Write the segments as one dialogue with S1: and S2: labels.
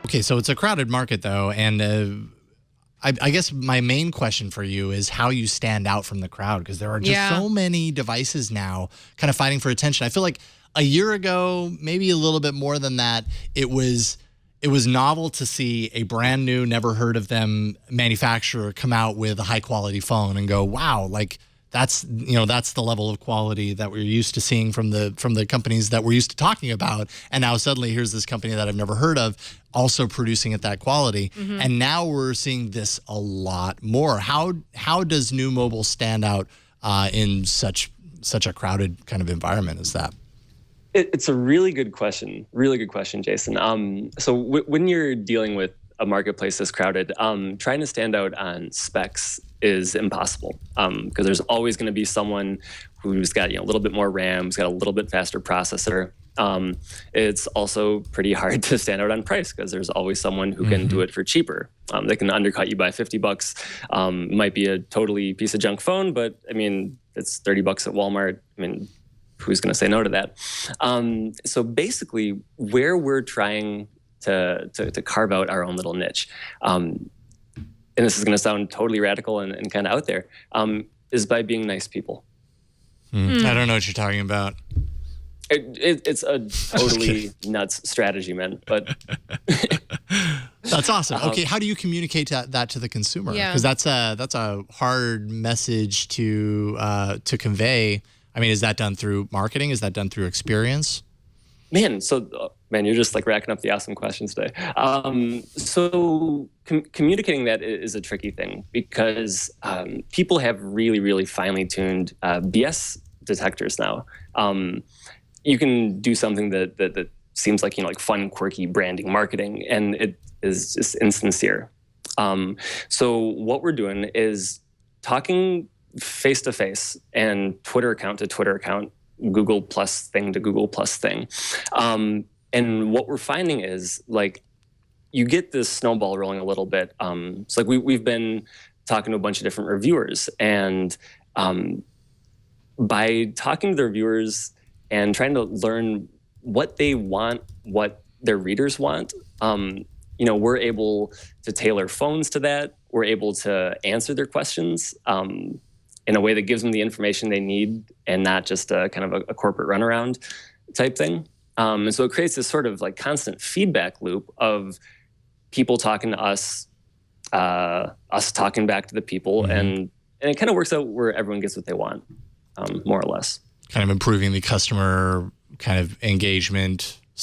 S1: Okay, so it's a crowded market, though, and I guess my main question for you is how you stand out from the crowd, because there are just so many devices now kind of fighting for attention. I feel like a year ago, maybe a little bit more than that, it was novel to see a brand new, never heard of them manufacturer come out with a high quality phone and go, wow, like that's the level of quality that we're used to seeing from the companies that we're used to talking about. And now suddenly here's this company that I've never heard of also producing at that quality. And now we're seeing this a lot more. How does new mobile stand out in such a crowded kind of environment as that?
S2: It's a really good question. Really good question, Jason. So when you're dealing with a marketplace that's crowded, trying to stand out on specs is impossible, because there's always going to be someone who's got a little bit more RAM, who's got a little bit faster processor. It's also pretty hard to stand out on price, because there's always someone who can do it for cheaper. They can undercut you by $50. Might be a totally piece of junk phone, but I mean, it's $30 at Walmart. I mean, who's going to say no to that? So basically, where we're trying to carve out our own little niche, and this is going to sound totally radical and kind of out there, is by being nice people.
S1: I don't know what you're talking about.
S2: It's a totally nuts strategy, man. But
S1: that's awesome. Okay, how do you communicate that to the consumer? Because that's a hard message to convey. I mean, is that done through marketing? Is that done through experience?
S2: Man, you're just like racking up the awesome questions today. So communicating that is a tricky thing, because people have really, really finely tuned BS detectors now. You can do something that seems like like fun, quirky branding marketing, and it is just insincere. So what we're doing is talking face to face and Twitter account to Twitter account, Google plus thing to Google plus thing. And what we're finding is, like, you get this snowball rolling a little bit. It's like we've been talking to a bunch of different reviewers, and by talking to the reviewers and trying to learn what they want, what their readers want, we're able to tailor phones to that. We're able to answer their questions in a way that gives them the information they need, and not just a kind of a corporate runaround type thing. And so it creates this sort of like constant feedback loop of people talking to us, us talking back to the people, and it kind of works out where everyone gets what they want, more or less.
S1: Kind of improving the customer kind of engagement /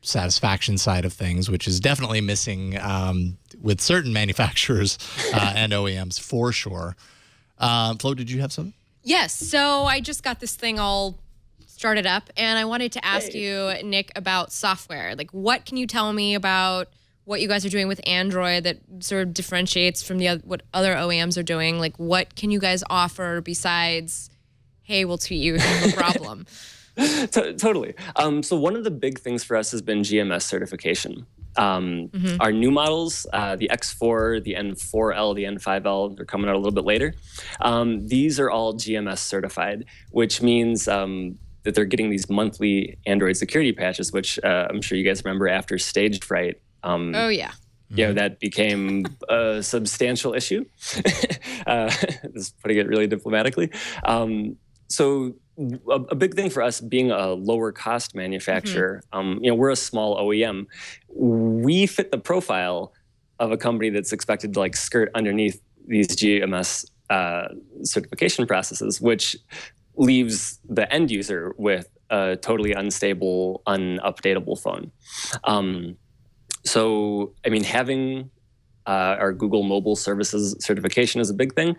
S1: satisfaction side of things, which is definitely missing with certain manufacturers and OEMs for sure. Flo, did you have something?
S3: Yes. So I just got this thing all started up, and I wanted to ask you, Nick, about software. Like, what can you tell me about what you guys are doing with Android that sort of differentiates from what other OEMs are doing? Like, what can you guys offer besides, hey, we'll tweet you if you have a problem?
S2: Totally. So one of the big things for us has been GMS certification. Our new models, the X4, the N4L, the N5L, they're coming out a little bit later. These are all GMS certified, which means that they're getting these monthly Android security patches, which I'm sure you guys remember after stage fright. That became a substantial issue. Just putting it really diplomatically. So a big thing for us being a lower cost manufacturer, we're a small OEM. We fit the profile of a company that's expected to like skirt underneath these GMS certification processes, which leaves the end user with a totally unstable, unupdatable phone. So, I mean, having our Google Mobile Services certification is a big thing.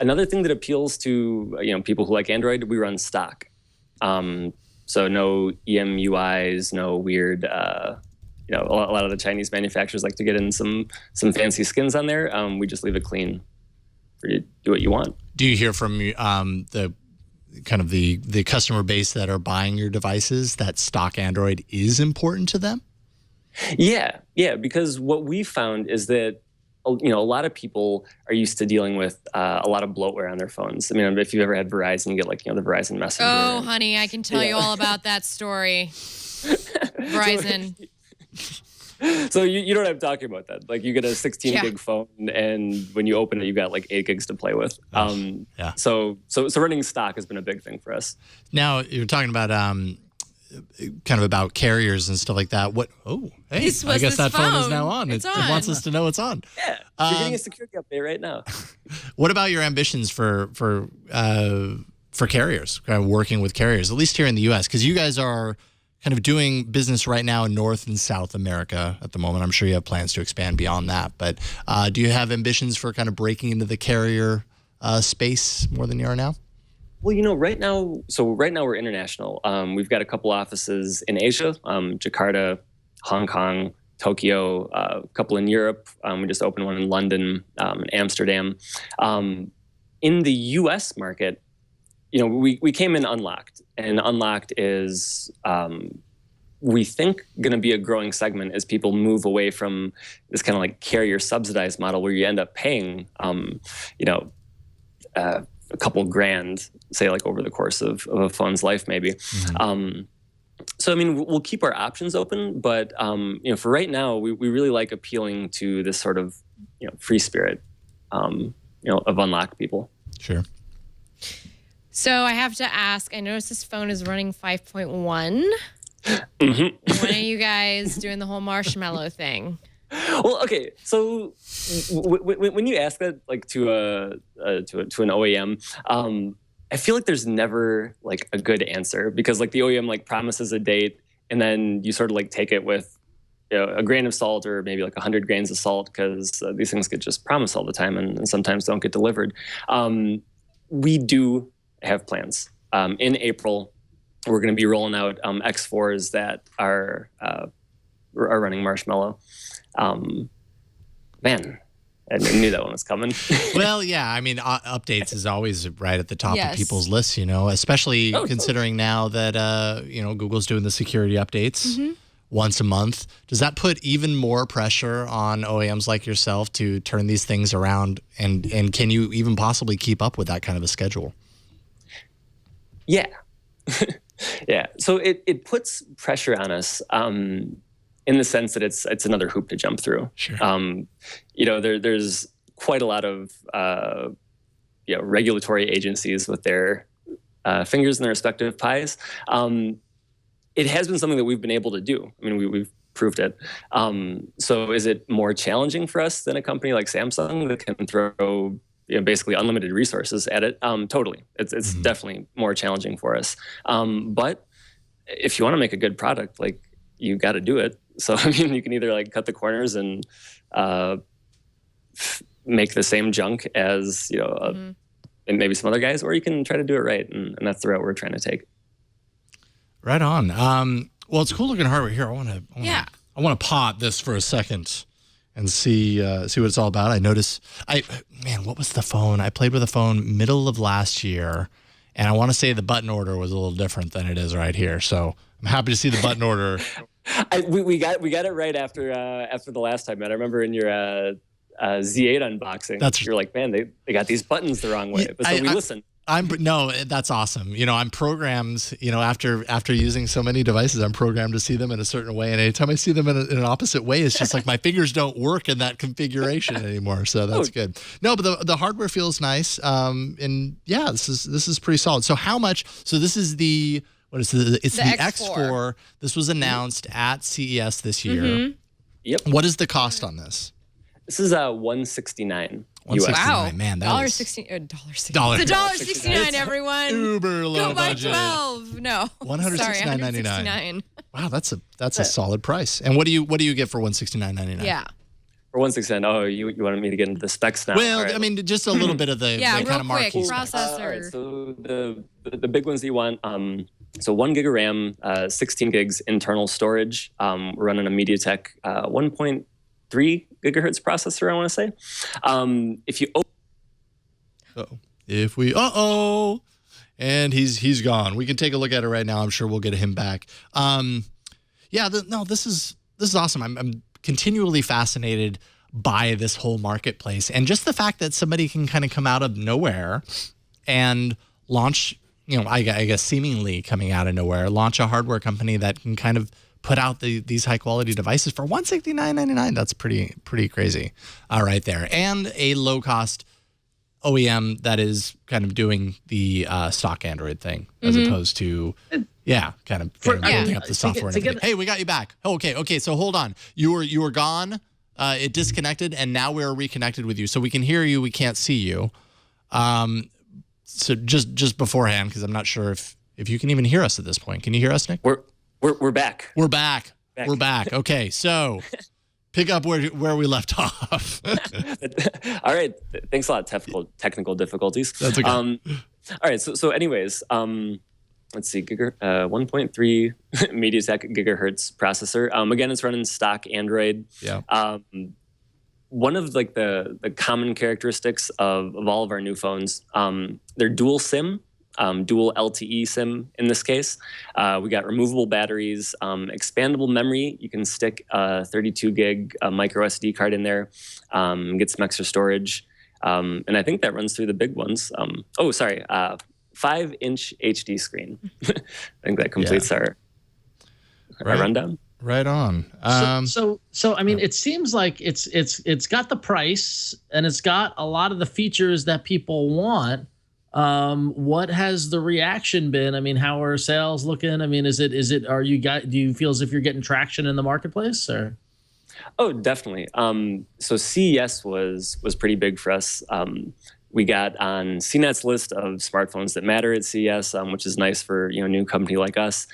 S2: Another thing that appeals to people who like Android, we run stock. So no EMUIs, no weird. A lot of the Chinese manufacturers like to get in some fancy skins on there. We just leave it clean for you to do what you want.
S1: Do you hear from the kind of the customer base that are buying your devices that stock Android is important to them?
S2: Yeah, because what we found is that a lot of people are used to dealing with a lot of bloatware on their phones. I mean, if you've ever had Verizon, you get the Verizon Messenger.
S3: Oh, honey, I can tell you all about that story. Verizon.
S2: So you don't have to talk about that. Like you get a 16 gig phone, and when you open it, you got like 8 gigs to play with.
S1: Yeah.
S2: So running stock has been a big thing for us.
S1: Now you're talking about kind of about carriers and stuff like that. What? Oh, hey, I guess that phone is now on. It wants us to know it's on.
S2: Yeah, you're getting a security update right now.
S1: What about your ambitions for carriers? Kind of working with carriers, at least here in the U.S., because you guys are kind of doing business right now in North and South America at the moment. I'm sure you have plans to expand beyond that, but do you have ambitions for kind of breaking into the carrier space more than you are now?
S2: Well, right now we're international. We've got a couple offices in Asia, Jakarta, Hong Kong, Tokyo, a couple in Europe. We just opened one in London, and Amsterdam. In the U.S. market, we came in unlocked, and unlocked is, we think, going to be a growing segment as people move away from this kind of like carrier subsidized model where you end up paying, a couple grand, say like over the course of a phone's life, maybe. Mm-hmm. So, I mean, we'll keep our options open, but, for right now, we really like appealing to this sort of, free spirit, of unlocked people.
S1: Sure.
S3: So I have to ask, I noticed this phone is running 5.1.
S2: Mm-hmm.
S3: When are you guys doing the whole marshmallow thing?
S2: Well, okay. So when you ask that like to an OEM, I feel like there's never like a good answer because like the OEM like promises a date and then you sort of like take it with a grain of salt or maybe like 100 grains of salt because these things get just promised all the time and sometimes don't get delivered. We do have plans. In April, we're going to be rolling out X4s that are running Marshmallow. Man, I knew that one was coming.
S1: Well, yeah, I mean, updates is always right at the top of people's lists, especially considering now that, Google's doing the security updates once a month. Does that put even more pressure on OEMs like yourself to turn these things around? And can you even possibly keep up with that kind of a schedule?
S2: Yeah. Yeah. So it puts pressure on us. In the sense that it's another hoop to jump through.
S1: Sure.
S2: There's quite a lot of regulatory agencies with their fingers in their respective pies. It has been something that we've been able to do. I mean, we've proved it. So is it more challenging for us than a company like Samsung that can throw basically unlimited resources at it? Totally. It's definitely more challenging for us. But if you want to make a good product, like you got to do it. So, I mean, you can either like cut the corners and make the same junk as, and maybe some other guys, or you can try to do it right. And that's the route we're trying to take.
S1: Right on. Well, it's cool looking hardware here. I want to pop this for a second and see what it's all about. I noticed, what was the phone? I played with a phone middle of last year, and I want to say the button order was a little different than it is right here. So I'm happy to see the button order.
S2: We got it right after the last time, man. I remember in your Z8 unboxing, you're like, man, they got these buttons the wrong way. But we listened.
S1: No, that's awesome. I'm programmed, after using so many devices, I'm programmed to see them in a certain way. And anytime I see them in an opposite way, it's just like my fingers don't work in that configuration anymore. So that's good. No, but the hardware feels nice. And yeah, this is pretty solid. So how much? So this is the It's the X4. This was announced at CES this year.
S2: Yep.
S1: What is the cost on this?
S2: This is $169.
S1: $169, man. That is
S3: $1.69. It's $1.69, everyone.
S1: Uber low
S3: Go buy
S1: budget.
S3: 12. No.
S1: $169.99. Wow, that's a solid price. And what do you get for $169.99?
S3: Yeah.
S2: For $169. Oh, you wanted me to get into the specs now?
S1: Well, right. I mean, just a little bit of the kind of marquee
S3: processor.
S2: Right, so the big ones that you want. So 1 gig of RAM, 16 gigs internal storage. We're running a MediaTek 1.3 gigahertz processor, I want to say.
S1: And he's gone. We can take a look at it right now. I'm sure we'll get him back. This is awesome. I'm continually fascinated by this whole marketplace and just the fact that somebody can kind of come out of nowhere and launch, I guess seemingly coming out of nowhere, launch a hardware company that can kind of put out these high quality devices for $169.99. That's pretty crazy, right there. And a low cost OEM that is kind of doing the stock Android thing as opposed to kind of building up the software. And everything. Hey, we got you back. Okay. So hold on. You were gone. It disconnected, and now we're reconnected with you. So we can hear you. We can't see you. So just beforehand, because I'm not sure if you can even hear us at this point. Can you hear us, Nick?
S2: We're back.
S1: We're back. We're back. Okay, so pick up where we left off.
S2: All right. Thanks a lot. Technical difficulties. That's okay. All right. So anyways, let's see. 1.3 MediaTek gigahertz processor. Again, it's running stock Android. Yeah. One of like the common characteristics of all of our new phones, they're dual SIM. Dual LTE SIM in this case. We got removable batteries, expandable memory. You can stick a 32 gig micro SD card in there, get some extra storage. And I think that runs through the big ones. 5-inch HD screen. I think that completes our rundown.
S1: Right on.
S4: So I mean, it seems like it's got the price and it's got a lot of the features that people want. What has the reaction been? I mean, how are sales looking? I mean, do you feel as if you're getting traction in the marketplace or?
S2: Oh, definitely. So CES was pretty big for us. We got on CNET's list of smartphones that matter at CES, which is nice for a new company like us.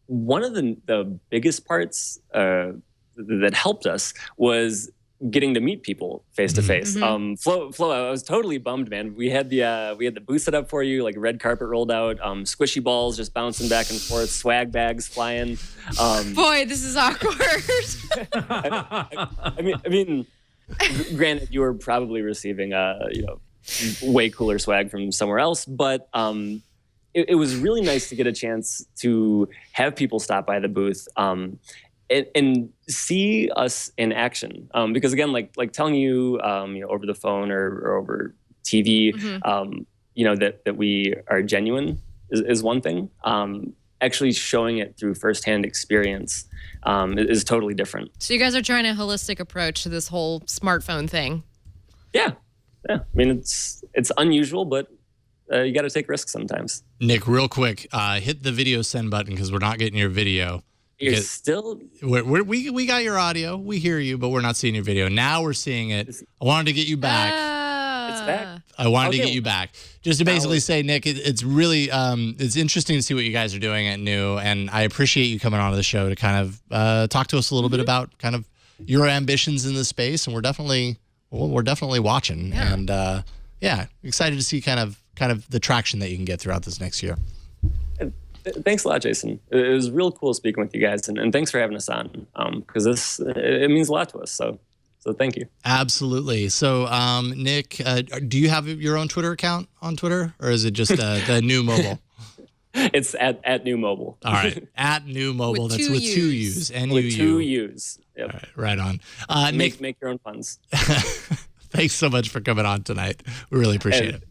S2: One of the biggest parts that helped us was getting to meet people face to face. Flo, I was totally bummed, man. We had the booth set up for you, like red carpet rolled out, squishy balls just bouncing back and forth, swag bags flying.
S3: Boy, this is awkward.
S2: I mean, granted, you were probably receiving way cooler swag from somewhere else, but it was really nice to get a chance to have people stop by the booth. And see us in action, because again, like telling you, over the phone or over TV, that we are genuine is one thing. Actually showing it through firsthand experience is totally different.
S3: So you guys are trying a holistic approach to this whole smartphone thing.
S2: Yeah. I mean, it's unusual, but you got to take risks sometimes.
S1: Nick, real quick, hit the video send button because we're not getting your video.
S2: You're still...
S1: We got your audio. We hear you, but we're not seeing your video. Now we're seeing it. I wanted to get you back.
S2: It's back.
S1: I wanted to get you back. Just to basically say, Nick, it's really it's interesting to see what you guys are doing at New, and I appreciate you coming onto the show to kind of talk to us a little bit about kind of your ambitions in this space, and we're definitely watching, and excited to see kind of the traction that you can get throughout this next year.
S2: Thanks a lot, Jason. It was real cool speaking with you guys, and thanks for having us on, because it means a lot to us. So thank you.
S1: Absolutely. So, Nick, do you have your own Twitter account on Twitter, or is it just the New Mobile?
S2: It's at New Mobile.
S1: All right, at New Mobile. That's with two U's.
S2: With two U's. Yep.
S1: All right, right on.
S2: Make your own puns.
S1: Thanks so much for coming on tonight. We really appreciate it.